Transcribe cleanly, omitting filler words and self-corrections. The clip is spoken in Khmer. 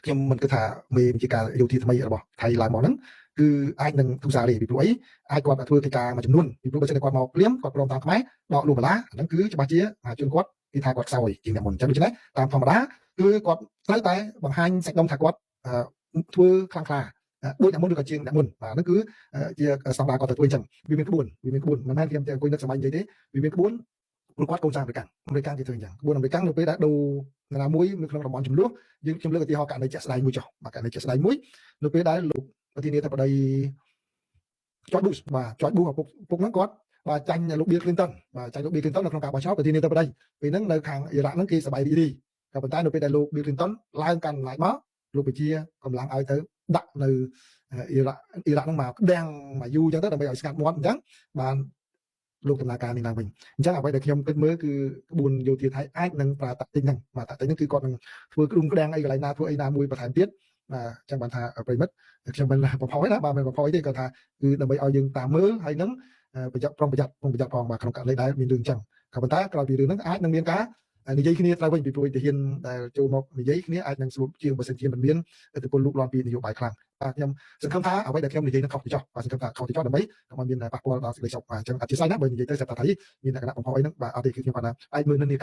ខ្ញុំមិនគិតថាមេបញ្ជាការយោធាថ្មីរបស់ថៃឡើងមកហ្នឹងគឺអាចនឹងទូសារទេពីព្រោះអីអាចគាត់ធ្វើកិច្ចការមួយចំនួនពីព្រោះបើសិនគាត់មកព្រាមគាត់ព្រមតាមខ្មែរដកលុះបន្លាអាហ្នឹងគឺច្បាស់ជាជនគាត់គេថាគាត់ខ្សោយជាងអ្នកមុនអញ្ចឹងដូច្នេះតាមធម្មតាគឺគាត់ត្រូវតែបង្ហាញសាច់ដុំថាគាត់ធ្វើខ្លាំងក្លាដូចអ្នកមុនឬក៏ជាងអ្នកមុនបាទហ្នឹងគឺជាស្តង់ដារគាត់ទៅធ្វើអញ្ចឹងវាមានក្បួនមិនមែនខ្ញុំតែអង្គុយនឹកសម័យនិយាយទេវាមានក្បួនព្រោះគាត់កូនចៅអាមេរិកគេធ្វើអញ្ចឹងក្បួនអាមេរិកនៅពេលដែលដូរណាមួយនៅក្នុងតំបន់ចំនួនយើងខ្ញុំលើកឧទាហរណ៍ករណីជាក់ស្ដែងមួយចុះបាទករណីជាក់ស្ដែងមួយនៅពេលដែលលោកប្រធានាធិបតីចតប៊ូសបាទចតប៊ូសពុកហ្នឹងគាត់បាទចាញ់លោកប៊ីល Clinton បាទចាញ់លោកប៊ីល Clinton នៅក្នុងការបោះឆ្នោតប្រធានាធិបតីពេលហ្នឹងនៅខាងអ៊ីរ៉ាក់ហ្នឹងគេសប្បាយរីករាយក៏ប៉ុន្តែនៅពេលដែលលោកប៊ីល Clinton ឡើងកាន់អំណាចមកលោកបញ្ជាកម្លាំងឲ្យទៅដាក់នៅអ៊ីរ៉ាក់ហ្នឹងមកក្តាំងមកយូរអញ្ចឹងទៅដើម្បីឲ្យស្ងាត់មាត់អញ្ចឹងបានលោកដំណើរការនេះឡើងវិញអញ្ចឹងអ្វីដែលខ្ញុំគិតមើលគឺក្បួនយោធាថៃអាចនឹងប្រើតាក់ទិកហ្នឹងបាទតាក់ទិកហ្នឹងគឺគាត់នឹងធ្វើក្ដុំក្ដាំងអីកន្លែងណាធ្វើអីណាមួយបន្ថែមទៀតបាទអញ្ចឹងបានថាប្រិមិត្តខ្ញុំមិនប្រផោយណាបាទមិនប្រផោយទេគាត់ថាគឺដើម្បីឲ្យយើងតាមមើលហើយនឹងប្រយ័ត្នផងបាទក្នុងករណីដែលមានរឿងអញ្ចឹងក៏ប៉ុន្តែក្រោយពីរឿងហ្នឹងអាចនឹងមានការនិយាយគ្នាត្រូវវិញពីព្រោះទាហានដែលចូលមកនិយាយគ្នាអាចនឹងស្រួលជាងបើសិនជាមិនមានឥទ្ធិពលលូកលាន់ពីនយោបាយខ្លាំងបាទខ្ញុំសង្ឃឹមថាអ្វីដែលខ្ញុំនិយាយនឹងខុសទៅចោះបាទសង្ឃឹមថាខុសទៅចោះដើម្បីកុំឲ្យមានប៉ះពាល់ដល់សេចក្តីសុខបាទអញ្ចឹងអធិស្ឋានណាបើនិយាយទៅសិតតែថៃមានលក្ខណៈបំផុសអីហ្នឹងបាទអត់ទេគឺខ្ញុំគាត់ថាអាចមើលនៅនេះ